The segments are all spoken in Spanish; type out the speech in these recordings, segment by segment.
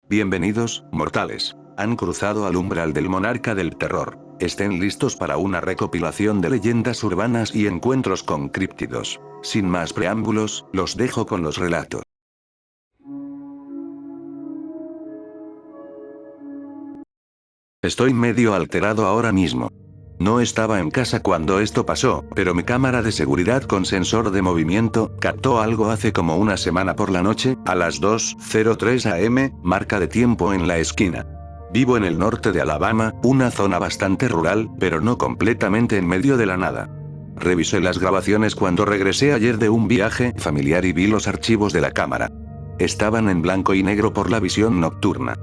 Bienvenidos, mortales. Han cruzado al umbral del monarca del terror. Estén listos para una recopilación de leyendas urbanas y encuentros con críptidos. Sin más preámbulos, los dejo con los relatos. Estoy medio alterado ahora mismo. No estaba en casa cuando esto pasó, pero mi cámara de seguridad con sensor de movimiento captó algo hace como una semana por la noche, a las 2:03 am, marca de tiempo en la esquina. Vivo en el norte de Alabama, una zona bastante rural, pero no completamente en medio de la nada. Revisé las grabaciones cuando regresé ayer de un viaje familiar y vi los archivos de la cámara. Estaban en blanco y negro por la visión nocturna.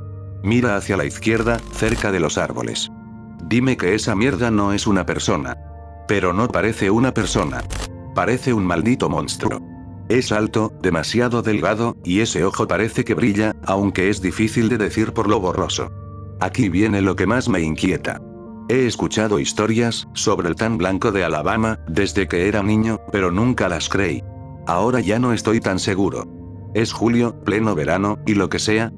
Mira hacia la izquierda, cerca de los árboles. Dime que esa mierda no es una persona. Pero no parece una persona. Parece un maldito monstruo. Es alto, demasiado delgado, y ese ojo parece que brilla, aunque es difícil de decir por lo borroso. Aquí viene lo que más me inquieta. He escuchado historias sobre el tan blanco de Alabama desde que era niño, pero nunca las creí. Ahora ya no estoy tan seguro. Es julio, pleno verano, y lo que sea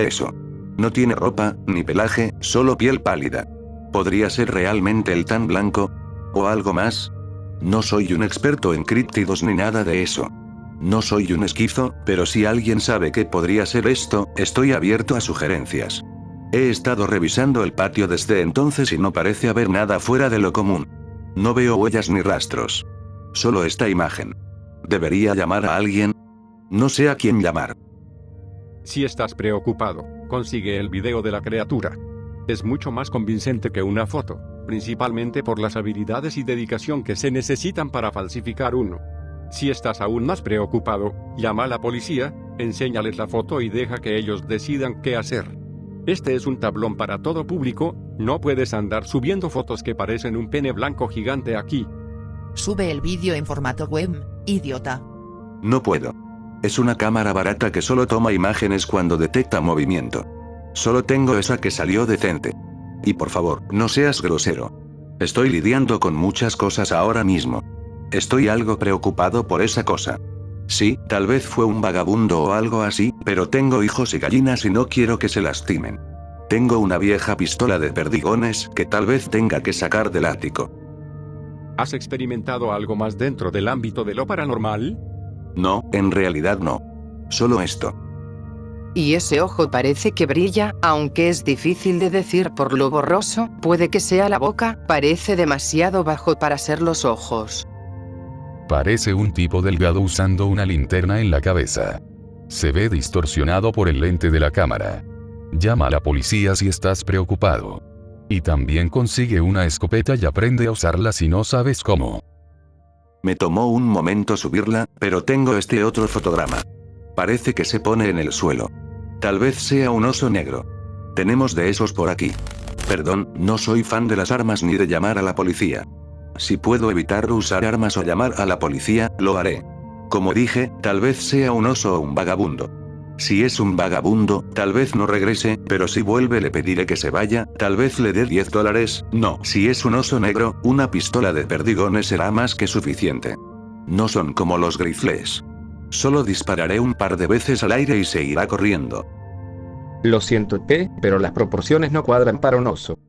eso. No tiene ropa, ni pelaje, solo piel pálida. ¿Podría ser realmente el tan blanco? ¿O algo más? No soy un experto en críptidos ni nada de eso. No soy un esquizo, pero si alguien sabe qué podría ser esto, estoy abierto a sugerencias. He estado revisando el patio desde entonces y no parece haber nada fuera de lo común. No veo huellas ni rastros. Solo esta imagen. ¿Debería llamar a alguien? No sé a quién llamar. Si estás preocupado, consigue el video de la criatura. Es mucho más convincente que una foto, principalmente por las habilidades y dedicación que se necesitan para falsificar uno. Si estás aún más preocupado, llama a la policía, enséñales la foto y deja que ellos decidan qué hacer. Este es un tablón para todo público, no puedes andar subiendo fotos que parecen un pene blanco gigante aquí. Sube el vídeo en formato web, idiota. No puedo. Es una cámara barata que solo toma imágenes cuando detecta movimiento. Solo tengo esa que salió decente. Y por favor, no seas grosero. Estoy lidiando con muchas cosas ahora mismo. Estoy algo preocupado por esa cosa. Sí, tal vez fue un vagabundo o algo así, pero tengo hijos y gallinas y no quiero que se lastimen. Tengo una vieja pistola de perdigones que tal vez tenga que sacar del ático. ¿Has experimentado algo más dentro del ámbito de lo paranormal? No, en realidad no. Solo esto. Y ese ojo parece que brilla, aunque es difícil de decir por lo borroso, puede que sea la boca, parece demasiado bajo para ser los ojos. Parece un tipo delgado usando una linterna en la cabeza. Se ve distorsionado por el lente de la cámara. Llama a la policía si estás preocupado. Y también consigue una escopeta y aprende a usarla si no sabes cómo. Me tomó un momento subirla, pero tengo este otro fotograma. Parece que se pone en el suelo. Tal vez sea un oso negro. Tenemos de esos por aquí. Perdón, no soy fan de las armas ni de llamar a la policía. Si puedo evitar usar armas o llamar a la policía, lo haré. Como dije, tal vez sea un oso o un vagabundo. Si es un vagabundo, tal vez no regrese, pero si vuelve le pediré que se vaya, tal vez le dé $10. No, si es un oso negro, una pistola de perdigones será más que suficiente. No son como los grizzlies. Solo dispararé un par de veces al aire y se irá corriendo. Lo siento, pero las proporciones no cuadran para un oso.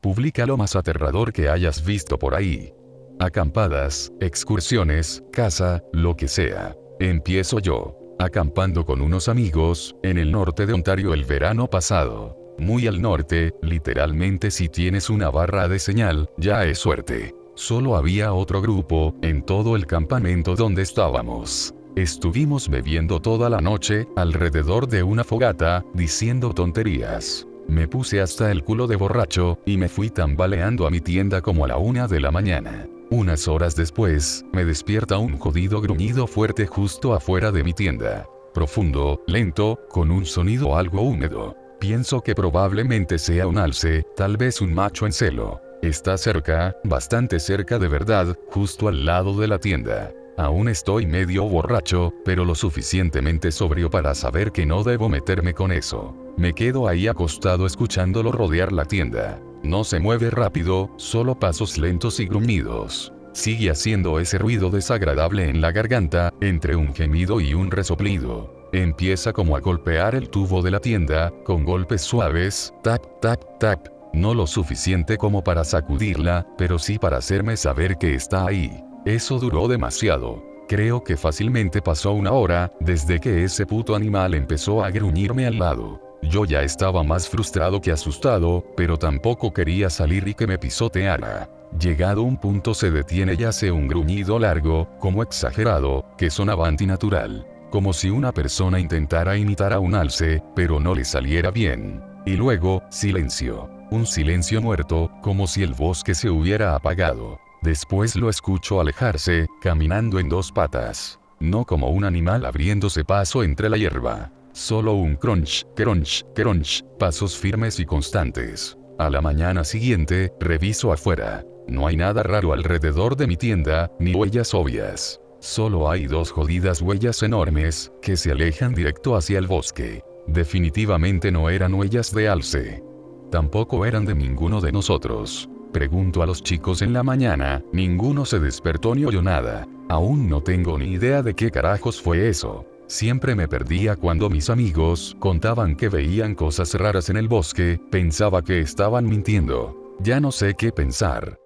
Publica lo más aterrador que hayas visto por ahí. Acampadas, excursiones, casa, lo que sea. Empiezo yo. Acampando con unos amigos, en el norte de Ontario el verano pasado. Muy al norte, literalmente si tienes una barra de señal, ya es suerte. Solo había otro grupo, en todo el campamento donde estábamos. Estuvimos bebiendo toda la noche, alrededor de una fogata, diciendo tonterías. Me puse hasta el culo de borracho, y me fui tambaleando a mi tienda como a la 1 de la mañana. Unas horas después, me despierta un jodido gruñido fuerte justo afuera de mi tienda. Profundo, lento, con un sonido algo húmedo. Pienso que probablemente sea un alce, tal vez un macho en celo. Está cerca, bastante cerca de verdad, justo al lado de la tienda. Aún estoy medio borracho, pero lo suficientemente sobrio para saber que no debo meterme con eso. Me quedo ahí acostado escuchándolo rodear la tienda. No se mueve rápido, solo pasos lentos y gruñidos. Sigue haciendo ese ruido desagradable en la garganta, entre un gemido y un resoplido. Empieza como a golpear el tubo de la tienda, con golpes suaves, tap, tap, tap. No lo suficiente como para sacudirla, pero sí para hacerme saber que está ahí. Eso duró demasiado. Creo que fácilmente pasó una hora, desde que ese puto animal empezó a gruñirme al lado. Yo ya estaba más frustrado que asustado, pero tampoco quería salir y que me pisoteara. Llegado un punto se detiene y hace un gruñido largo, como exagerado, que sonaba antinatural. Como si una persona intentara imitar a un alce, pero no le saliera bien. Y luego, silencio. Un silencio muerto, como si el bosque se hubiera apagado. Después lo escucho alejarse, caminando en dos patas. No como un animal abriéndose paso entre la hierba. Solo un crunch, crunch, crunch, pasos firmes y constantes. A la mañana siguiente, reviso afuera. No hay nada raro alrededor de mi tienda, ni huellas obvias. Solo hay dos jodidas huellas enormes, que se alejan directo hacia el bosque. Definitivamente no eran huellas de alce. Tampoco eran de ninguno de nosotros. Pregunto a los chicos en la mañana, ninguno se despertó ni oyó nada. Aún no tengo ni idea de qué carajos fue eso. Siempre me perdía cuando mis amigos contaban que veían cosas raras en el bosque, pensaba que estaban mintiendo. Ya no sé qué pensar.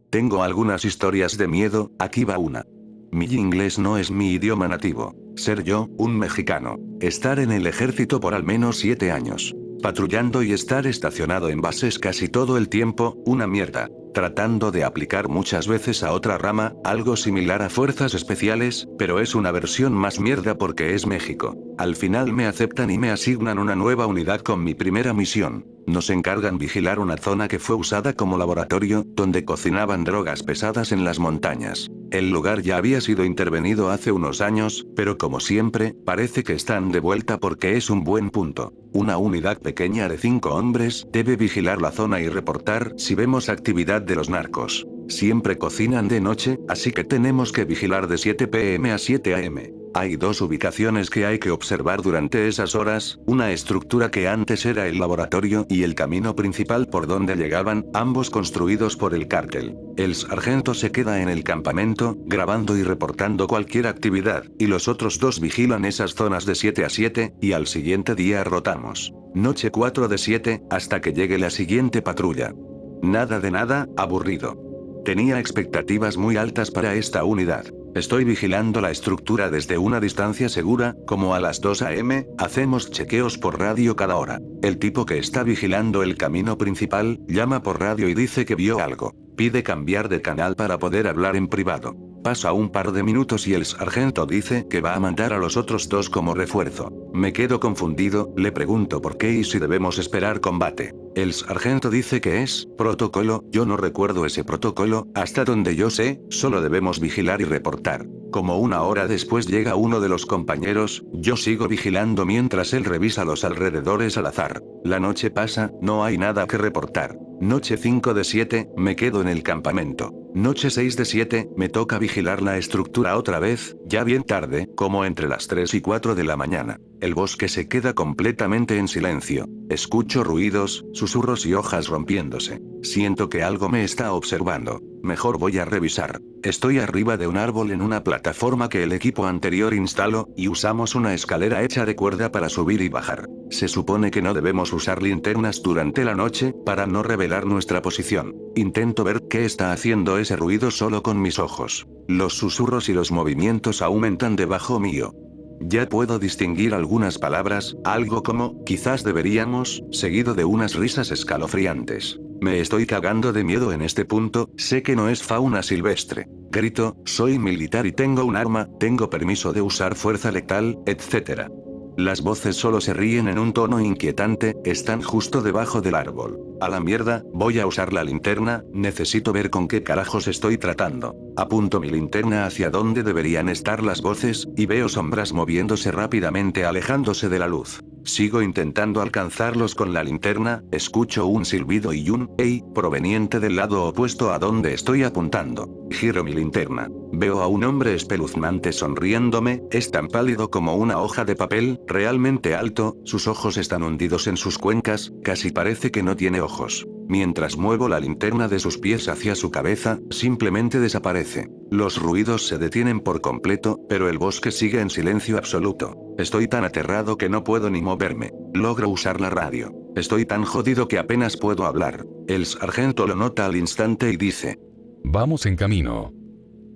Tengo algunas historias de miedo, aquí va una. Mi inglés no es mi idioma nativo. Ser yo, un mexicano. Estar en el ejército por al menos 7 años. Patrullando y estar estacionado en bases casi todo el tiempo, una mierda. Tratando de aplicar muchas veces a otra rama, algo similar a fuerzas especiales, pero es una versión más mierda porque es México. Al final me aceptan y me asignan una nueva unidad con mi primera misión. Nos encargan vigilar una zona que fue usada como laboratorio, donde cocinaban drogas pesadas en las montañas. El lugar ya había sido intervenido hace unos años, pero como siempre, parece que están de vuelta porque es un buen punto. Una unidad pequeña de 5 hombres debe vigilar la zona y reportar si vemos actividad de los narcos. Siempre cocinan de noche, así que tenemos que vigilar de 7 p.m. a 7 a.m. Hay 2 ubicaciones que hay que observar durante esas horas, una estructura que antes era el laboratorio y el camino principal por donde llegaban, ambos construidos por el cártel. El sargento se queda en el campamento, grabando y reportando cualquier actividad, y los otros 2 vigilan esas zonas de 7 a 7, y al siguiente día rotamos. Noche 4 de 7, hasta que llegue la siguiente patrulla. Nada de nada, aburrido. Tenía expectativas muy altas para esta unidad. Estoy vigilando la estructura desde una distancia segura, como a las 2 a.m., hacemos chequeos por radio cada hora. El tipo que está vigilando el camino principal, llama por radio y dice que vio algo. Pide cambiar de canal para poder hablar en privado. Pasa un par de minutos y el sargento dice que va a mandar a los otros 2 como refuerzo. Me quedo confundido, le pregunto por qué y si debemos esperar combate. El sargento dice que es protocolo, yo no recuerdo ese protocolo, hasta donde yo sé, solo debemos vigilar y reportar. Como una hora después llega uno de los compañeros, yo sigo vigilando mientras él revisa los alrededores al azar. La noche pasa, no hay nada que reportar. Noche 5 de 7, me quedo en el campamento. Noche 6 de 7, me toca vigilar la estructura otra vez, ya bien tarde, como entre las 3 y 4 de la mañana. El bosque se queda completamente en silencio. Escucho ruidos, susurros y hojas rompiéndose. Siento que algo me está observando. Mejor voy a revisar. Estoy arriba de un árbol en una plataforma que el equipo anterior instaló, y usamos una escalera hecha de cuerda para subir y bajar. Se supone que no debemos usar linternas durante la noche, para no revelar nuestra posición. Intento ver qué está haciendo ese ruido solo con mis ojos. Los susurros y los movimientos aumentan debajo mío. Ya puedo distinguir algunas palabras, algo como, quizás deberíamos, seguido de unas risas escalofriantes. Me estoy cagando de miedo en este punto, sé que no es fauna silvestre. Grito, soy militar y tengo un arma, tengo permiso de usar fuerza letal, etc. Las voces solo se ríen en un tono inquietante, están justo debajo del árbol. A la mierda, voy a usar la linterna, necesito ver con qué carajos estoy tratando. Apunto mi linterna hacia donde deberían estar las voces, y veo sombras moviéndose rápidamente alejándose de la luz. Sigo intentando alcanzarlos con la linterna, escucho un silbido y un "ey" proveniente del lado opuesto a donde estoy apuntando. Giro mi linterna. Veo a un hombre espeluznante sonriéndome, es tan pálido como una hoja de papel, realmente alto, sus ojos están hundidos en sus cuencas, casi parece que no tiene ojos. Mientras muevo la linterna de sus pies hacia su cabeza, simplemente desaparece. Los ruidos se detienen por completo, pero el bosque sigue en silencio absoluto. Estoy tan aterrado que no puedo ni moverme. Logro usar la radio. Estoy tan jodido que apenas puedo hablar. El sargento lo nota al instante y dice: Vamos en camino.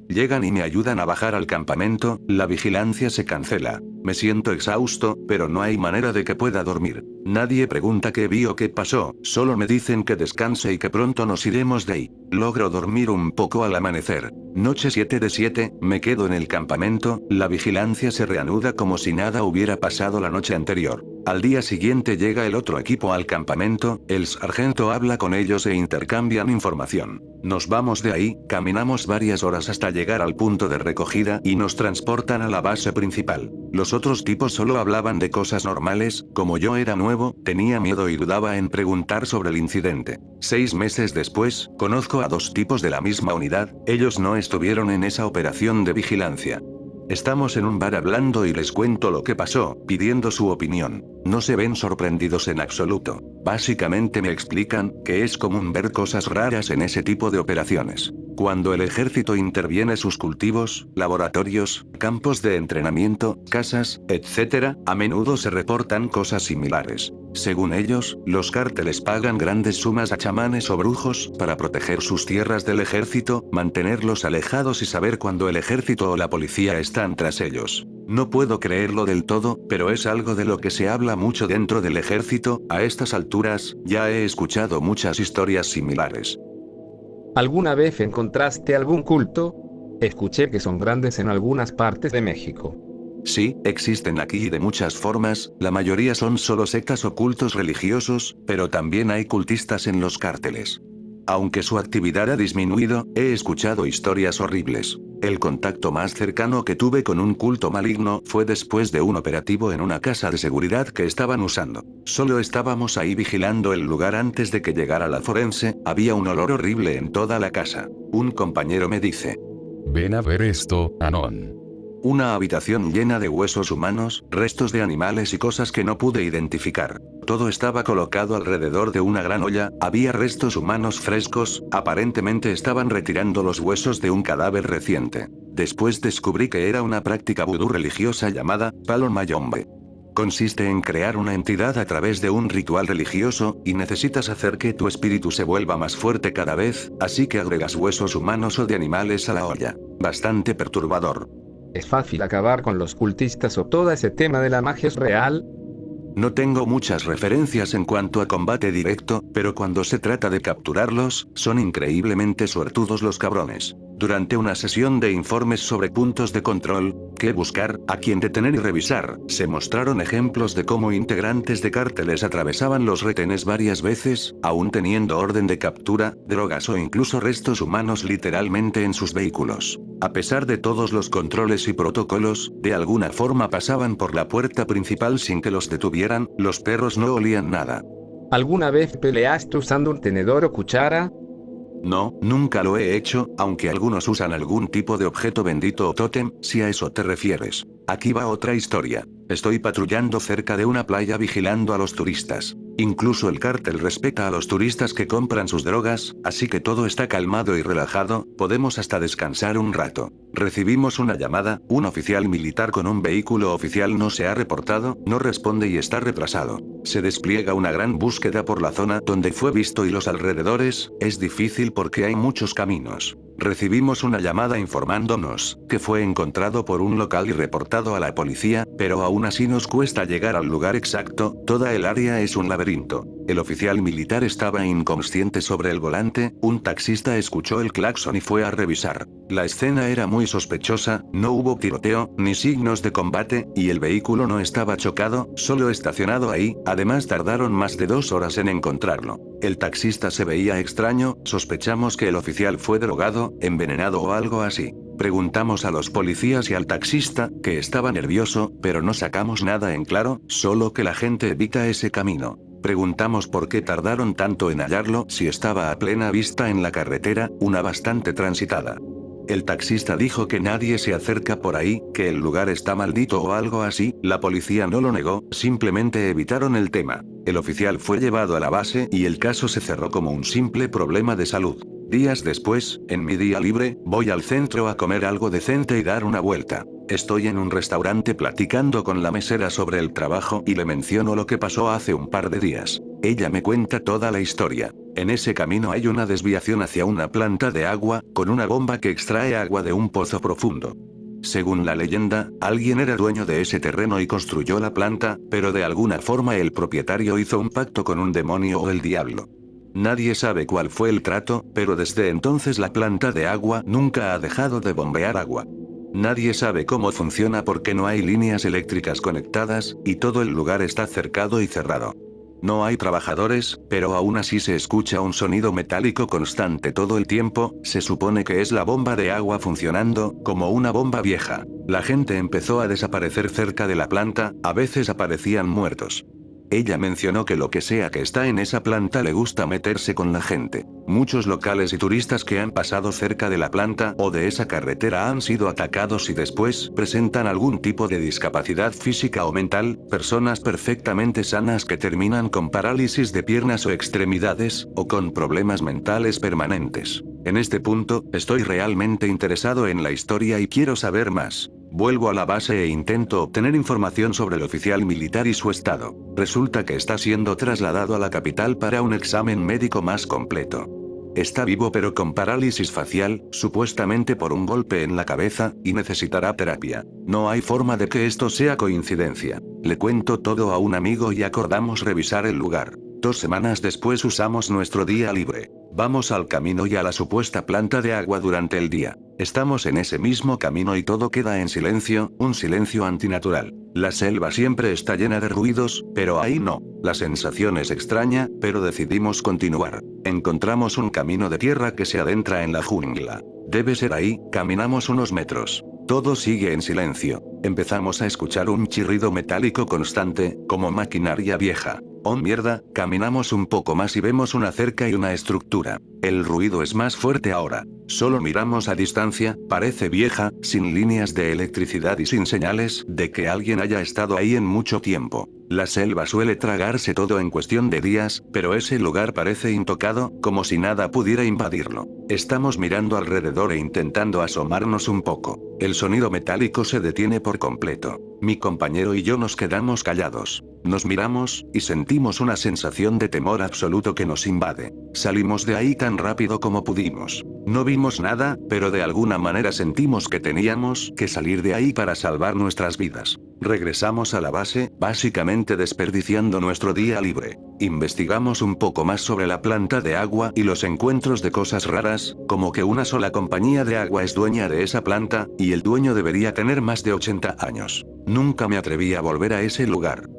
Llegan y me ayudan a bajar al campamento, la vigilancia se cancela. Me siento exhausto, pero no hay manera de que pueda dormir. Nadie pregunta qué vi o qué pasó, solo me dicen que descanse y que pronto nos iremos de ahí. Logro dormir un poco al amanecer. Noche 7 de 7, me quedo en el campamento, la vigilancia se reanuda como si nada hubiera pasado la noche anterior. Al día siguiente llega el otro equipo al campamento, el sargento habla con ellos e intercambian información. Nos vamos de ahí, caminamos varias horas hasta llegar al punto de recogida y nos transportan a la base principal. Los otros tipos solo hablaban de cosas normales, como yo era nuevo, tenía miedo y dudaba en preguntar sobre el incidente. 6 meses después, conozco a 2 tipos de la misma unidad, ellos no estuvieron en esa operación de vigilancia. Estamos en un bar hablando y les cuento lo que pasó, pidiendo su opinión. No se ven sorprendidos en absoluto. Básicamente me explican que es común ver cosas raras en ese tipo de operaciones. Cuando el ejército interviene sus cultivos, laboratorios, campos de entrenamiento, casas, etc., a menudo se reportan cosas similares. Según ellos, los cárteles pagan grandes sumas a chamanes o brujos para proteger sus tierras del ejército, mantenerlos alejados y saber cuándo el ejército o la policía están tras ellos. No puedo creerlo del todo, pero es algo de lo que se habla mucho dentro del ejército. A estas alturas, ya he escuchado muchas historias similares. ¿Alguna vez encontraste algún culto? Escuché que son grandes en algunas partes de México. Sí, existen aquí de muchas formas, la mayoría son solo sectas o cultos religiosos, pero también hay cultistas en los cárteles. Aunque su actividad ha disminuido, he escuchado historias horribles. El contacto más cercano que tuve con un culto maligno fue después de un operativo en una casa de seguridad que estaban usando. Solo estábamos ahí vigilando el lugar antes de que llegara la forense, había un olor horrible en toda la casa. Un compañero me dice: Ven a ver esto, Anon. Una habitación llena de huesos humanos, restos de animales y cosas que no pude identificar. Todo estaba colocado alrededor de una gran olla, había restos humanos frescos, aparentemente estaban retirando los huesos de un cadáver reciente. Después descubrí que era una práctica vudú religiosa llamada Palo Mayombe. Consiste en crear una entidad a través de un ritual religioso, y necesitas hacer que tu espíritu se vuelva más fuerte cada vez, así que agregas huesos humanos o de animales a la olla. Bastante perturbador. ¿Es fácil acabar con los cultistas o todo ese tema de la magia es real? No tengo muchas referencias en cuanto a combate directo, pero cuando se trata de capturarlos, son increíblemente suertudos los cabrones. Durante una sesión de informes sobre puntos de control, qué buscar, a quién detener y revisar, se mostraron ejemplos de cómo integrantes de cárteles atravesaban los retenes varias veces, aún teniendo orden de captura, drogas o incluso restos humanos literalmente en sus vehículos. A pesar de todos los controles y protocolos, de alguna forma pasaban por la puerta principal sin que los detuvieran, los perros no olían nada. ¿Alguna vez peleaste usando un tenedor o cuchara? No, nunca lo he hecho, aunque algunos usan algún tipo de objeto bendito o tótem, si a eso te refieres. Aquí va otra historia. Estoy patrullando cerca de una playa vigilando a los turistas. Incluso el cártel respeta a los turistas que compran sus drogas, así que todo está calmado y relajado, podemos hasta descansar un rato. Recibimos una llamada, un oficial militar con un vehículo oficial no se ha reportado, no responde y está retrasado. Se despliega una gran búsqueda por la zona donde fue visto y los alrededores, es difícil porque hay muchos caminos. Recibimos una llamada informándonos que fue encontrado por un local y reportado a la policía, pero aún así nos cuesta llegar al lugar exacto, toda el área es un laberinto. El oficial militar estaba inconsciente sobre el volante, un taxista escuchó el claxon y fue a revisar. La escena era muy sospechosa, no hubo tiroteo, ni signos de combate, y el vehículo no estaba chocado, solo estacionado ahí, además tardaron más de 2 horas en encontrarlo. El taxista se veía extraño, sospechamos que el oficial fue drogado, envenenado o algo así. Preguntamos a los policías y al taxista, que estaba nervioso, pero no sacamos nada en claro, solo que la gente evita ese camino. Preguntamos por qué tardaron tanto en hallarlo si estaba a plena vista en la carretera, una bastante transitada. El taxista dijo que nadie se acerca por ahí, que el lugar está maldito o algo así. La policía no lo negó, simplemente evitaron el tema. El oficial fue llevado a la base y el caso se cerró como un simple problema de salud. Días después, en mi día libre, voy al centro a comer algo decente y dar una vuelta. Estoy en un restaurante platicando con la mesera sobre el trabajo y le menciono lo que pasó hace un par de días. Ella me cuenta toda la historia. En ese camino hay una desviación hacia una planta de agua, con una bomba que extrae agua de un pozo profundo. Según la leyenda, alguien era dueño de ese terreno y construyó la planta, pero de alguna forma el propietario hizo un pacto con un demonio o el diablo. Nadie sabe cuál fue el trato, pero desde entonces la planta de agua nunca ha dejado de bombear agua. Nadie sabe cómo funciona porque no hay líneas eléctricas conectadas, y todo el lugar está cercado y cerrado. No hay trabajadores, pero aún así se escucha un sonido metálico constante todo el tiempo. Se supone que es la bomba de agua funcionando, como una bomba vieja. La gente empezó a desaparecer cerca de la planta, a veces aparecían muertos. Ella mencionó que lo que sea que está en esa planta le gusta meterse con la gente. Muchos locales y turistas que han pasado cerca de la planta o de esa carretera han sido atacados y después presentan algún tipo de discapacidad física o mental, personas perfectamente sanas que terminan con parálisis de piernas o extremidades, o con problemas mentales permanentes. En este punto, estoy realmente interesado en la historia y quiero saber más. Vuelvo a la base e intento obtener información sobre el oficial militar y su estado. Resulta que está siendo trasladado a la capital para un examen médico más completo. Está vivo pero con parálisis facial, supuestamente por un golpe en la cabeza, y necesitará terapia. No hay forma de que esto sea coincidencia. Le cuento todo a un amigo y acordamos revisar el lugar. 2 semanas después usamos nuestro día libre. Vamos al camino y a la supuesta planta de agua durante el día. Estamos en ese mismo camino y todo queda en silencio, un silencio antinatural. La selva siempre está llena de ruidos, pero ahí no. La sensación es extraña, pero decidimos continuar. Encontramos un camino de tierra que se adentra en la jungla. Debe ser ahí, caminamos unos metros. Todo sigue en silencio. Empezamos a escuchar un chirrido metálico constante, como maquinaria vieja. Oh mierda, caminamos un poco más y vemos una cerca y una estructura. El ruido es más fuerte ahora. Solo miramos a distancia, parece vieja, sin líneas de electricidad y sin señales de que alguien haya estado ahí en mucho tiempo. La selva suele tragarse todo en cuestión de días, pero ese lugar parece intocado, como si nada pudiera invadirlo. Estamos mirando alrededor e intentando asomarnos un poco. El sonido metálico se detiene por completo. Mi compañero y yo nos quedamos callados. Nos miramos, y sentimos una sensación de temor absoluto que nos invade. Salimos de ahí tan rápido como pudimos. No vimos nada, pero de alguna manera sentimos que teníamos que salir de ahí para salvar nuestras vidas. Regresamos a la base, básicamente desperdiciando nuestro día libre. Investigamos un poco más sobre la planta de agua y los encuentros de cosas raras, como que una sola compañía de agua es dueña de esa planta, y el dueño debería tener más de 80 años. Nunca me atreví a volver a ese lugar.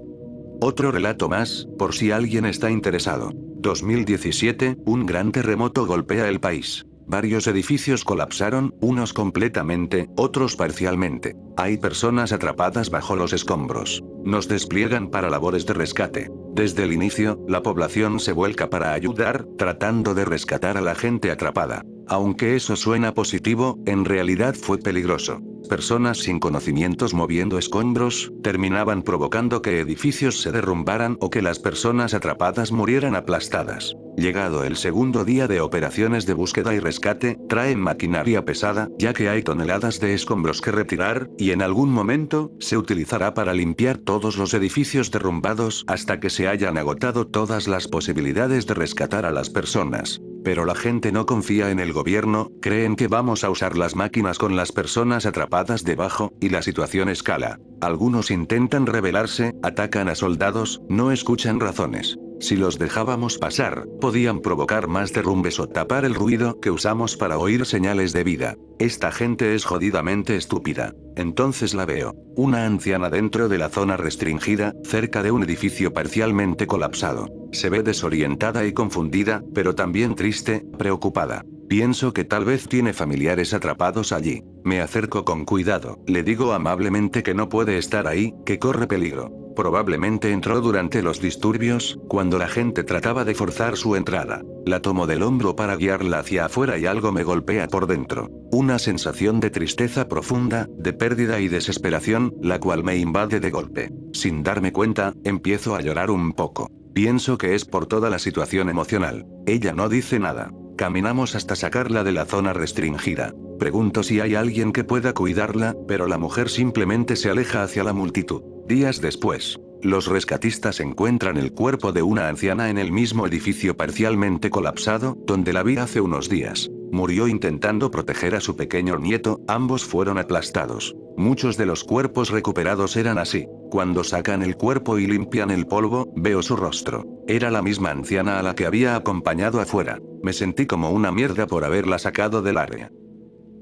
Otro relato más, por si alguien está interesado. 2017, un gran terremoto golpea el país. Varios edificios colapsaron, unos completamente, otros parcialmente. Hay personas atrapadas bajo los escombros. Nos despliegan para labores de rescate. Desde el inicio, la población se vuelca para ayudar, tratando de rescatar a la gente atrapada. Aunque eso suena positivo, en realidad fue peligroso. Personas sin conocimientos moviendo escombros, terminaban provocando que edificios se derrumbaran o que las personas atrapadas murieran aplastadas. Llegado el segundo día de operaciones de búsqueda y rescate, traen maquinaria pesada, ya que hay toneladas de escombros que retirar, y en algún momento, se utilizará para limpiar todos los edificios derrumbados hasta que se hayan agotado todas las posibilidades de rescatar a las personas. Pero la gente no confía en el gobierno, creen que vamos a usar las máquinas con las personas atrapadas debajo, y la situación escala. Algunos intentan rebelarse, atacan a soldados, no escuchan razones. Si los dejábamos pasar, podían provocar más derrumbes o tapar el ruido que usamos para oír señales de vida. Esta gente es jodidamente estúpida. Entonces la veo. Una anciana dentro de la zona restringida, cerca de un edificio parcialmente colapsado. Se ve desorientada y confundida, pero también triste, preocupada. Pienso que tal vez tiene familiares atrapados allí. Me acerco con cuidado, le digo amablemente que no puede estar ahí, que corre peligro. Probablemente entró durante los disturbios, cuando la gente trataba de forzar su entrada. La tomo del hombro para guiarla hacia afuera y algo me golpea por dentro. Una sensación de tristeza profunda, de pérdida y desesperación, la cual me invade de golpe. Sin darme cuenta, empiezo a llorar un poco. Pienso que es por toda la situación emocional. Ella no dice nada. Caminamos hasta sacarla de la zona restringida. Pregunto si hay alguien que pueda cuidarla, pero la mujer simplemente se aleja hacia la multitud. Días después, los rescatistas encuentran el cuerpo de una anciana en el mismo edificio parcialmente colapsado, donde la vi hace unos días. Murió intentando proteger a su pequeño nieto, ambos fueron aplastados. Muchos de los cuerpos recuperados eran así. Cuando sacan el cuerpo y limpian el polvo, veo su rostro. Era la misma anciana a la que había acompañado afuera. Me sentí como una mierda por haberla sacado del área.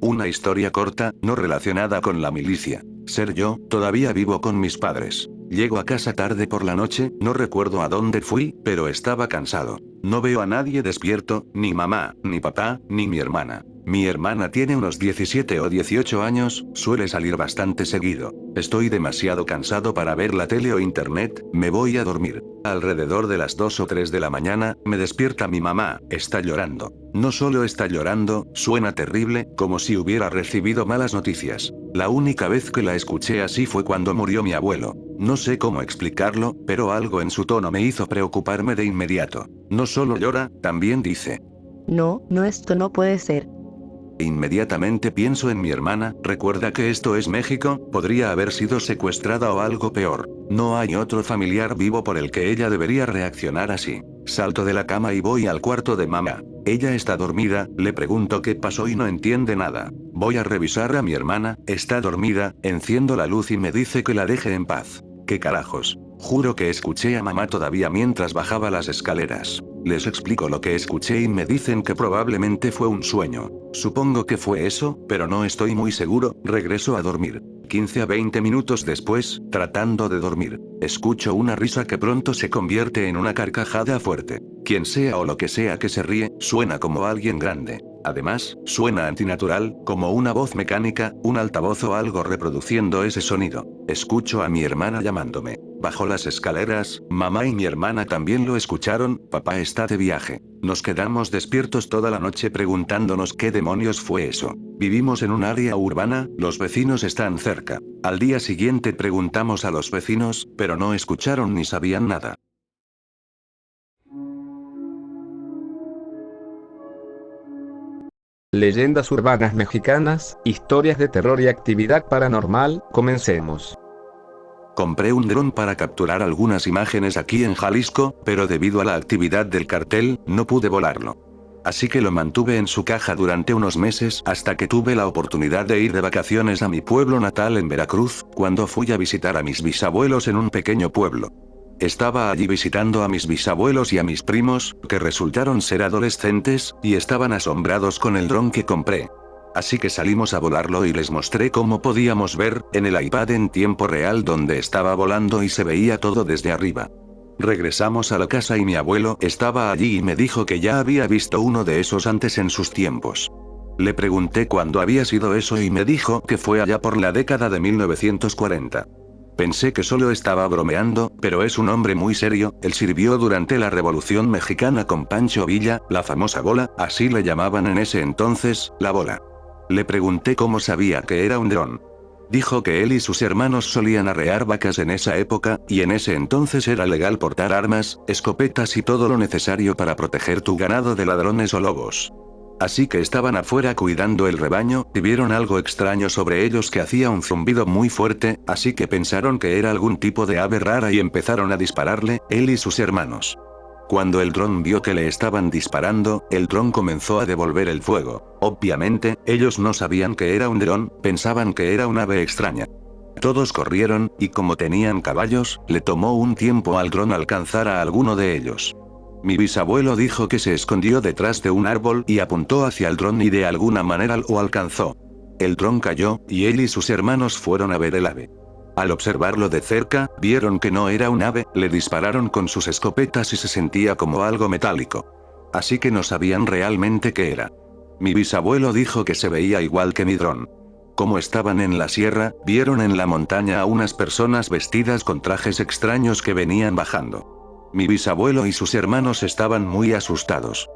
Una historia corta, no relacionada con la milicia. Ser yo, todavía vivo con mis padres. Llego a casa tarde por la noche, no recuerdo a dónde fui, pero estaba cansado. No veo a nadie despierto, ni mamá, ni papá, ni mi hermana. Mi hermana tiene unos 17 o 18 años, suele salir bastante seguido. Estoy demasiado cansado para ver la tele o internet, me voy a dormir. Alrededor de las 2 o 3 de la mañana, me despierta mi mamá, está llorando. No solo está llorando, suena terrible, como si hubiera recibido malas noticias. La única vez que la escuché así fue cuando murió mi abuelo. No sé cómo explicarlo, pero algo en su tono me hizo preocuparme de inmediato. No solo llora, también dice: No, esto no puede ser. Inmediatamente pienso en mi hermana, recuerda que esto es México, podría haber sido secuestrada o algo peor. No hay otro familiar vivo por el que ella debería reaccionar así. Salto de la cama y voy al cuarto de mamá. Ella está dormida, le pregunto qué pasó y no entiende nada. Voy a revisar a mi hermana, está dormida, enciendo la luz y me dice que la deje en paz. ¿Qué carajos? Juro que escuché a mamá todavía mientras bajaba las escaleras. Les explico lo que escuché y me dicen que probablemente fue un sueño. Supongo que fue eso, pero no estoy muy seguro, regreso a dormir. 15 a 20 minutos después, tratando de dormir, escucho una risa que pronto se convierte en una carcajada fuerte. Quien sea o lo que sea que se ríe, suena como alguien grande. Además, suena antinatural, como una voz mecánica, un altavoz o algo reproduciendo ese sonido. Escucho a mi hermana llamándome. Bajo las escaleras, mamá y mi hermana también lo escucharon, papá está de viaje. Nos quedamos despiertos toda la noche preguntándonos qué demonios fue eso. Vivimos en un área urbana, los vecinos están cerca. Al día siguiente preguntamos a los vecinos, pero no escucharon ni sabían nada. Leyendas urbanas mexicanas, historias de terror y actividad paranormal, comencemos. Compré un dron para capturar algunas imágenes aquí en Jalisco, pero debido a la actividad del cartel, no pude volarlo. Así que lo mantuve en su caja durante unos meses hasta que tuve la oportunidad de ir de vacaciones a mi pueblo natal en Veracruz, cuando fui a visitar a mis bisabuelos en un pequeño pueblo. Estaba allí visitando a mis bisabuelos y a mis primos, que resultaron ser adolescentes, y estaban asombrados con el dron que compré. Así que salimos a volarlo y les mostré cómo podíamos ver, en el iPad en tiempo real donde estaba volando y se veía todo desde arriba. Regresamos a la casa y mi abuelo estaba allí y me dijo que ya había visto uno de esos antes en sus tiempos. Le pregunté cuándo había sido eso y me dijo que fue allá por la década de 1940. Pensé que solo estaba bromeando, pero es un hombre muy serio, él sirvió durante la Revolución Mexicana con Pancho Villa, la famosa bola, así le llamaban en ese entonces, la bola. Le pregunté cómo sabía que era un dron. Dijo que él y sus hermanos solían arrear vacas en esa época, y en ese entonces era legal portar armas, escopetas y todo lo necesario para proteger tu ganado de ladrones o lobos. Así que estaban afuera cuidando el rebaño, y vieron algo extraño sobre ellos que hacía un zumbido muy fuerte, así que pensaron que era algún tipo de ave rara y empezaron a dispararle, él y sus hermanos. Cuando el dron vio que le estaban disparando, el dron comenzó a devolver el fuego. Obviamente, ellos no sabían que era un dron, pensaban que era un ave extraña. Todos corrieron, y como tenían caballos, le tomó un tiempo al dron alcanzar a alguno de ellos. Mi bisabuelo dijo que se escondió detrás de un árbol y apuntó hacia el dron y de alguna manera lo alcanzó. El dron cayó, y él y sus hermanos fueron a ver el ave. Al observarlo de cerca, vieron que no era un ave, le dispararon con sus escopetas y se sentía como algo metálico. Así que no sabían realmente qué era. Mi bisabuelo dijo que se veía igual que mi dron. Como estaban en la sierra, vieron en la montaña a unas personas vestidas con trajes extraños que venían bajando. Mi bisabuelo y sus hermanos estaban muy asustados.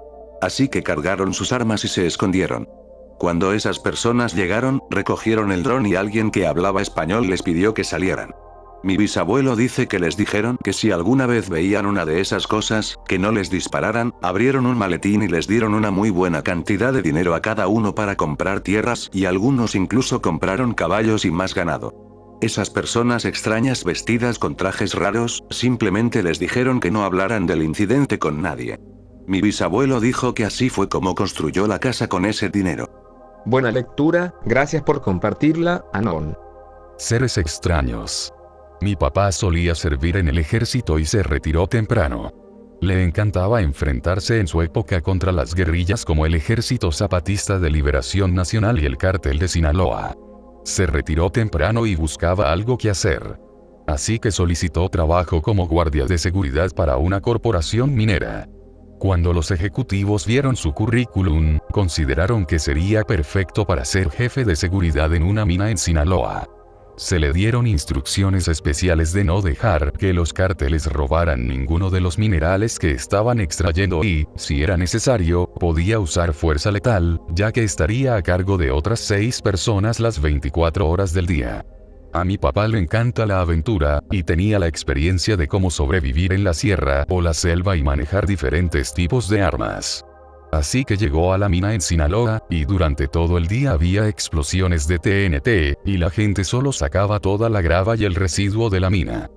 Así que cargaron sus armas y se escondieron. Cuando esas personas llegaron, recogieron el dron y alguien que hablaba español les pidió que salieran. Mi bisabuelo dice que les dijeron que si alguna vez veían una de esas cosas, que no les dispararan, abrieron un maletín y les dieron una muy buena cantidad de dinero a cada uno para comprar tierras y algunos incluso compraron caballos y más ganado. Esas personas extrañas vestidas con trajes raros, simplemente les dijeron que no hablaran del incidente con nadie. Mi bisabuelo dijo que así fue como construyó la casa con ese dinero. Buena lectura, gracias por compartirla, Anon. Seres extraños. Mi papá solía servir en el ejército y se retiró temprano. Le encantaba enfrentarse en su época contra las guerrillas como el Ejército Zapatista de Liberación Nacional y el Cártel de Sinaloa. Se retiró temprano y buscaba algo que hacer. Así que solicitó trabajo como guardia de seguridad para una corporación minera. Cuando los ejecutivos vieron su currículum, consideraron que sería perfecto para ser jefe de seguridad en una mina en Sinaloa. Se le dieron instrucciones especiales de no dejar que los cárteles robaran ninguno de los minerales que estaban extrayendo y, si era necesario, podía usar fuerza letal, ya que estaría a cargo de otras 6 personas las 24 horas del día. A mi papá le encanta la aventura, y tenía la experiencia de cómo sobrevivir en la sierra o la selva y manejar diferentes tipos de armas. Así que llegó a la mina en Sinaloa, y durante todo el día había explosiones de TNT, y la gente solo sacaba toda la grava y el residuo de la mina.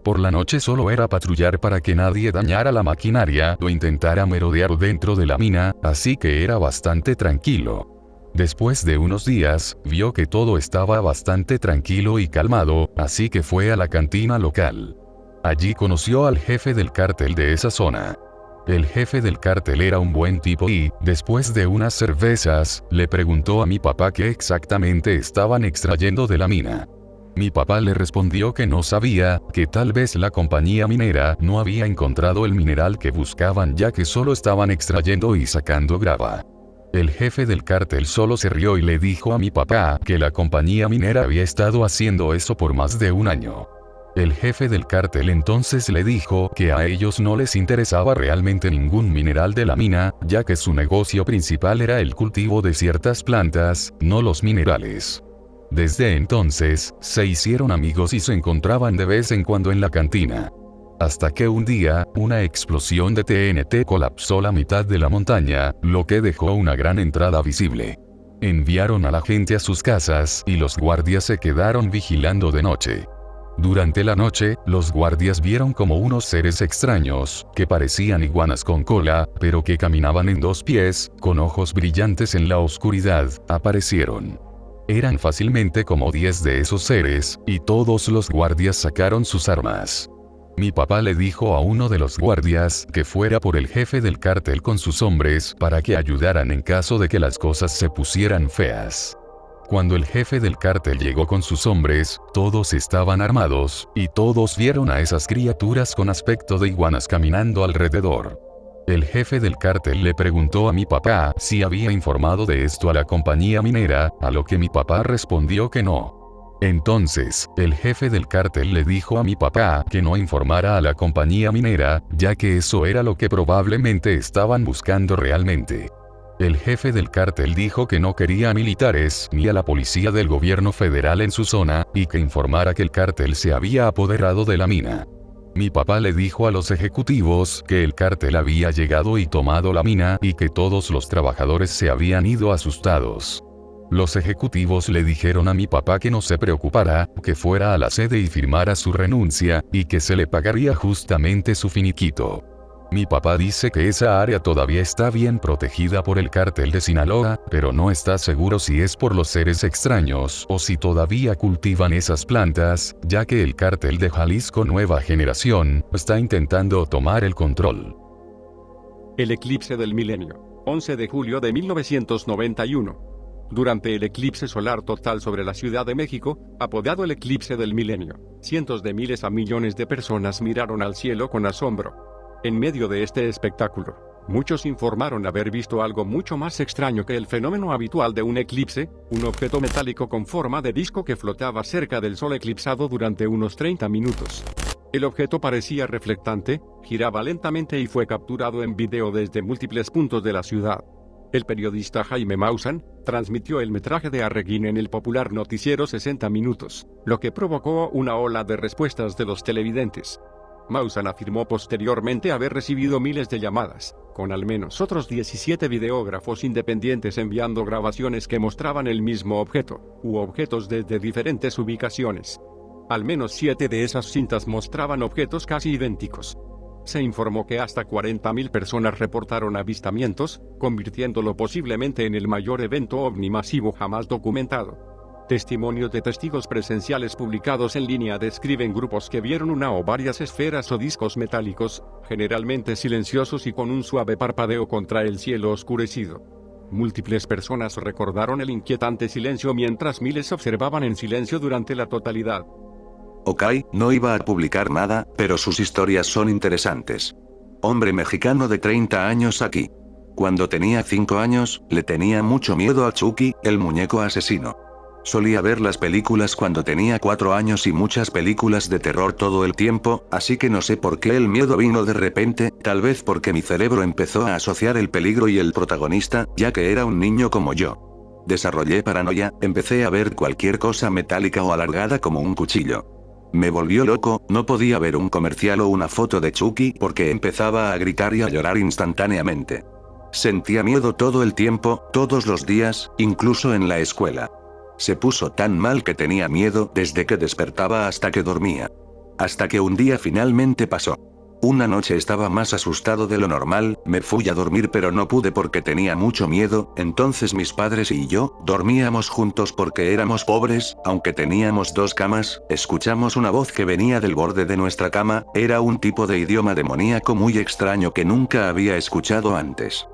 Por la noche solo era patrullar para que nadie dañara la maquinaria o intentara merodear dentro de la mina, así que era bastante tranquilo. Después de unos días, vio que todo estaba bastante tranquilo y calmado, así que fue a la cantina local. Allí conoció al jefe del cártel de esa zona. El jefe del cártel era un buen tipo y, después de unas cervezas, le preguntó a mi papá qué exactamente estaban extrayendo de la mina. Mi papá le respondió que no sabía, que tal vez la compañía minera no había encontrado el mineral que buscaban ya que solo estaban extrayendo y sacando grava. El jefe del cártel solo se rió y le dijo a mi papá que la compañía minera había estado haciendo eso por más de un año. El jefe del cártel entonces le dijo que a ellos no les interesaba realmente ningún mineral de la mina, ya que su negocio principal era el cultivo de ciertas plantas, no los minerales. Desde entonces, se hicieron amigos y se encontraban de vez en cuando en la cantina. Hasta que un día, una explosión de TNT colapsó la mitad de la montaña, lo que dejó una gran entrada visible. Enviaron a la gente a sus casas y los guardias se quedaron vigilando de noche. Durante la noche, los guardias vieron como unos seres extraños, que parecían iguanas con cola, pero que caminaban en 2 pies, con ojos brillantes en la oscuridad, aparecieron. Eran fácilmente como 10 de esos seres, y todos los guardias sacaron sus armas. Mi papá le dijo a uno de los guardias que fuera por el jefe del cártel con sus hombres para que ayudaran en caso de que las cosas se pusieran feas. Cuando el jefe del cártel llegó con sus hombres, todos estaban armados, y todos vieron a esas criaturas con aspecto de iguanas caminando alrededor. El jefe del cártel le preguntó a mi papá si había informado de esto a la compañía minera, a lo que mi papá respondió que no. Entonces, el jefe del cártel le dijo a mi papá que no informara a la compañía minera, ya que eso era lo que probablemente estaban buscando realmente. El jefe del cártel dijo que no quería a militares ni a la policía del gobierno federal en su zona, y que informara que el cártel se había apoderado de la mina. Mi papá le dijo a los ejecutivos que el cártel había llegado y tomado la mina y que todos los trabajadores se habían ido asustados. Los ejecutivos le dijeron a mi papá que no se preocupara, que fuera a la sede y firmara su renuncia, y que se le pagaría justamente su finiquito. Mi papá dice que esa área todavía está bien protegida por el cártel de Sinaloa, pero no está seguro si es por los seres extraños o si todavía cultivan esas plantas, ya que el cártel de Jalisco Nueva Generación está intentando tomar el control. El eclipse del milenio, 11 de julio de 1991. Durante el eclipse solar total sobre la Ciudad de México, apodado el eclipse del milenio, cientos de miles a millones de personas miraron al cielo con asombro. En medio de este espectáculo, Muchos informaron haber visto algo mucho más extraño que el fenómeno habitual de un eclipse, un objeto metálico con forma de disco que flotaba cerca del sol eclipsado durante unos 30 minutos. El objeto parecía reflectante, giraba lentamente y fue capturado en video desde múltiples puntos de la ciudad. El periodista Jaime Maussan transmitió el metraje de Arreguín en el popular noticiero 60 Minutos, lo que provocó una ola de respuestas de los televidentes. Maussan afirmó posteriormente haber recibido miles de llamadas, con al menos otros 17 videógrafos independientes enviando grabaciones que mostraban el mismo objeto, u objetos desde diferentes ubicaciones. Al menos 7 de esas cintas mostraban objetos casi idénticos. Se informó que hasta 40.000 personas reportaron avistamientos, convirtiéndolo posiblemente en el mayor evento ovni masivo jamás documentado. Testimonios de testigos presenciales publicados en línea describen grupos que vieron una o varias esferas o discos metálicos, generalmente silenciosos y con un suave parpadeo contra el cielo oscurecido. Múltiples personas recordaron el inquietante silencio mientras miles observaban en silencio durante la totalidad. Ok, no iba a publicar nada, pero sus historias son interesantes. Hombre mexicano de 30 años aquí. Cuando tenía 5 años, le tenía mucho miedo a Chucky, el muñeco asesino. Solía ver las películas cuando tenía 4 años y muchas películas de terror todo el tiempo, así que no sé por qué el miedo vino de repente, tal vez porque mi cerebro empezó a asociar el peligro y el protagonista, ya que era un niño como yo. Desarrollé paranoia, empecé a ver cualquier cosa metálica o alargada como un cuchillo. Me volvió loco, no podía ver un comercial o una foto de Chucky porque empezaba a gritar y a llorar instantáneamente. Sentía miedo todo el tiempo, todos los días, incluso en la escuela. Se puso tan mal que tenía miedo desde que despertaba hasta que dormía. Hasta que un día finalmente pasó. Una noche estaba más asustado de lo normal, me fui a dormir pero no pude porque tenía mucho miedo, entonces mis padres y yo, dormíamos juntos porque éramos pobres, aunque teníamos 2 camas, escuchamos una voz que venía del borde de nuestra cama, era un tipo de idioma demoníaco muy extraño que nunca había escuchado antes.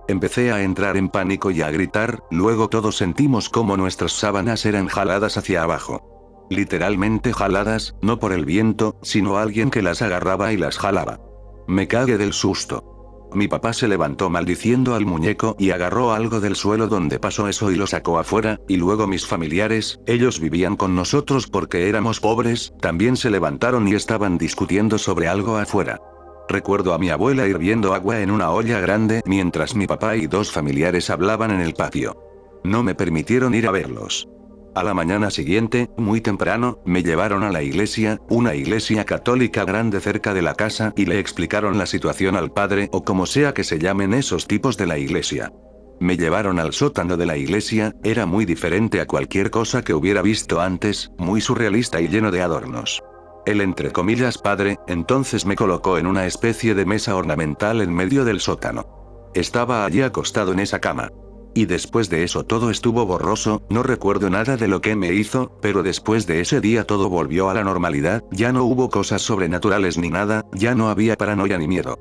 Empecé a entrar en pánico y a gritar, luego todos sentimos como nuestras sábanas eran jaladas hacia abajo. Literalmente jaladas, no por el viento, sino alguien que las agarraba y las jalaba. Me cagué del susto. Mi papá se levantó maldiciendo al muñeco y agarró algo del suelo donde pasó eso y lo sacó afuera, y luego mis familiares, ellos vivían con nosotros porque éramos pobres, también se levantaron y estaban discutiendo sobre algo afuera. Recuerdo a mi abuela hirviendo agua en una olla grande mientras mi papá y 2 familiares hablaban en el patio. No me permitieron ir a verlos. A la mañana siguiente, muy temprano, me llevaron a la iglesia, una iglesia católica grande cerca de la casa, y le explicaron la situación al padre o como sea que se llamen esos tipos de la iglesia. Me llevaron al sótano de la iglesia, era muy diferente a cualquier cosa que hubiera visto antes, muy surrealista y lleno de adornos. El entre comillas padre, entonces me colocó en una especie de mesa ornamental en medio del sótano. Estaba allí acostado en esa cama. Y después de eso todo estuvo borroso, no recuerdo nada de lo que me hizo, pero después de ese día todo volvió a la normalidad, ya no hubo cosas sobrenaturales ni nada, ya no había paranoia ni miedo.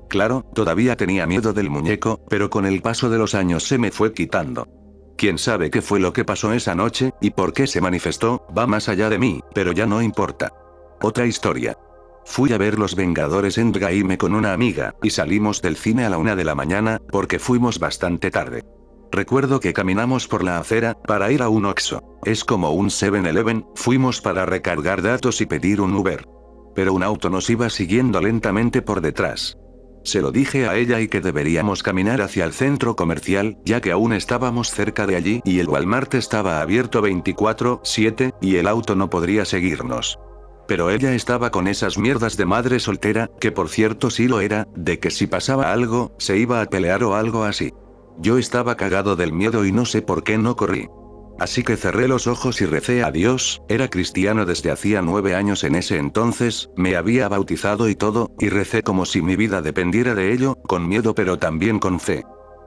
Claro, todavía tenía miedo del muñeco, pero con el paso de los años se me fue quitando. Quién sabe qué fue lo que pasó esa noche, y por qué se manifestó, va más allá de mí, pero ya no importa. Otra historia. Fui a ver Los Vengadores Endgame con una amiga, y salimos del cine a la 1 de la mañana, porque fuimos bastante tarde. Recuerdo que caminamos por la acera, para ir a un Oxxo. Es como un 7-Eleven, fuimos para recargar datos y pedir un Uber. Pero un auto nos iba siguiendo lentamente por detrás. Se lo dije a ella y que deberíamos caminar hacia el centro comercial, ya que aún estábamos cerca de allí y el Walmart estaba abierto 24/7, y el auto no podría seguirnos. Pero ella estaba con esas mierdas de madre soltera, que por cierto sí lo era, de que si pasaba algo, se iba a pelear o algo así. Yo estaba cagado del miedo y no sé por qué no corrí. Así que cerré los ojos y recé a Dios, era cristiano desde hacía 9 años en ese entonces, me había bautizado y todo, y recé como si mi vida dependiera de ello, con miedo pero también con fe.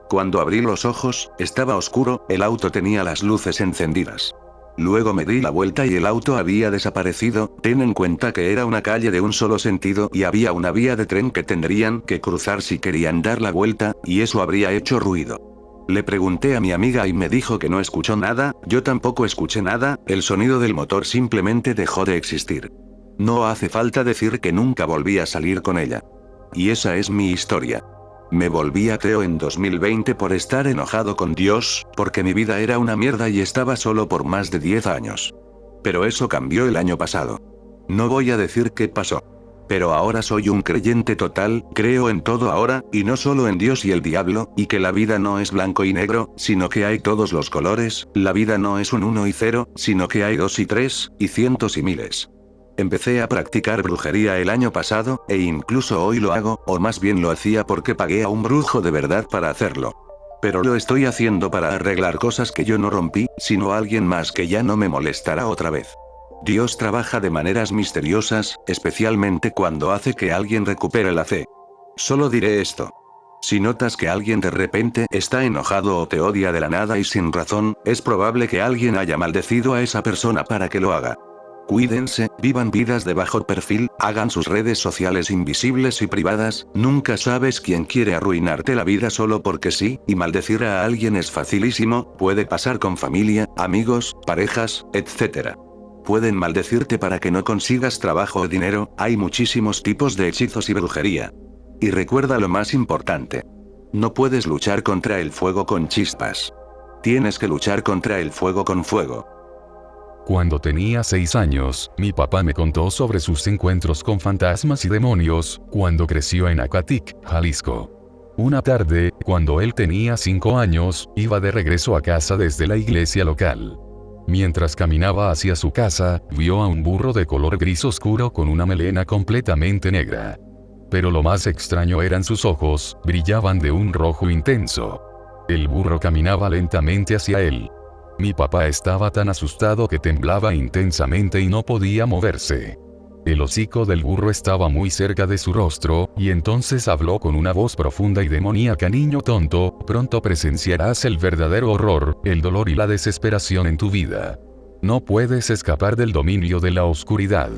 Cuando abrí los ojos, estaba oscuro, el auto tenía las luces encendidas. Luego me di la vuelta y el auto había desaparecido, ten en cuenta que era una calle de un solo sentido y había una vía de tren que tendrían que cruzar si querían dar la vuelta, y eso habría hecho ruido. Le pregunté a mi amiga y me dijo que no escuchó nada, yo tampoco escuché nada, el sonido del motor simplemente dejó de existir. No hace falta decir que nunca volví a salir con ella. Y esa es mi historia. Me volví ateo en 2020 por estar enojado con Dios, porque mi vida era una mierda y estaba solo por más de 10 años. Pero eso cambió el año pasado. No voy a decir qué pasó. Pero ahora soy un creyente total, creo en todo ahora, y no solo en Dios y el diablo, y que la vida no es blanco y negro, sino que hay todos los colores, la vida no es un 1 y 0, sino que hay 2 y 3, y cientos y miles. Empecé a practicar brujería el año pasado, e incluso hoy lo hago, o más bien lo hacía porque pagué a un brujo de verdad para hacerlo. Pero lo estoy haciendo para arreglar cosas que yo no rompí, sino alguien más que ya no me molestará otra vez. Dios trabaja de maneras misteriosas, especialmente cuando hace que alguien recupere la fe. Solo diré esto. Si notas que alguien de repente está enojado o te odia de la nada y sin razón, es probable que alguien haya maldecido a esa persona para que lo haga. Cuídense, vivan vidas de bajo perfil, hagan sus redes sociales invisibles y privadas, nunca sabes quién quiere arruinarte la vida solo porque sí, y maldecir a alguien es facilísimo, puede pasar con familia, amigos, parejas, etc. Pueden maldecirte para que no consigas trabajo o dinero, hay muchísimos tipos de hechizos y brujería. Y recuerda lo más importante. No puedes luchar contra el fuego con chispas. Tienes que luchar contra el fuego con fuego. Cuando tenía 6 años, mi papá me contó sobre sus encuentros con fantasmas y demonios, cuando creció en Acatic, Jalisco. Una tarde, cuando él tenía 5 años, iba de regreso a casa desde la iglesia local. Mientras caminaba hacia su casa, vio a un burro de color gris oscuro con una melena completamente negra. Pero lo más extraño eran sus ojos, brillaban de un rojo intenso. El burro caminaba lentamente hacia él. Mi papá estaba tan asustado que temblaba intensamente y no podía moverse. El hocico del burro estaba muy cerca de su rostro, y entonces habló con una voz profunda y demoníaca: niño tonto, pronto presenciarás el verdadero horror, el dolor y la desesperación en tu vida. No puedes escapar del dominio de la oscuridad.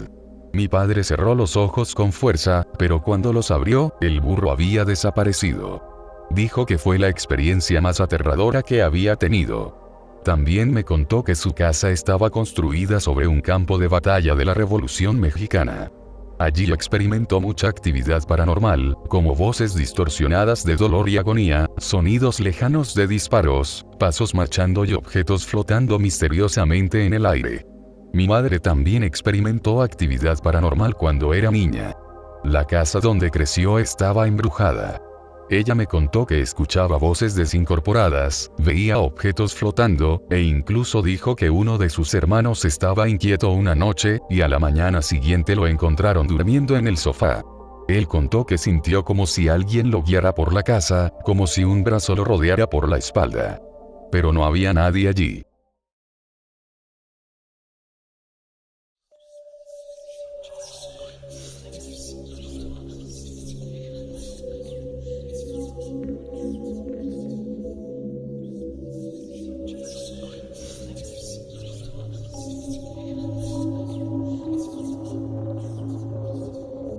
Mi padre cerró los ojos con fuerza, pero cuando los abrió, el burro había desaparecido. Dijo que fue la experiencia más aterradora que había tenido. También me contó que su casa estaba construida sobre un campo de batalla de la Revolución Mexicana. Allí experimentó mucha actividad paranormal, como voces distorsionadas de dolor y agonía, sonidos lejanos de disparos, pasos marchando y objetos flotando misteriosamente en el aire. Mi madre también experimentó actividad paranormal cuando era niña. La casa donde creció estaba embrujada. Ella me contó que escuchaba voces desincorporadas, veía objetos flotando, e incluso dijo que uno de sus hermanos estaba inquieto una noche, y a la mañana siguiente lo encontraron durmiendo en el sofá. Él contó que sintió como si alguien lo guiara por la casa, como si un brazo lo rodeara por la espalda. Pero no había nadie allí.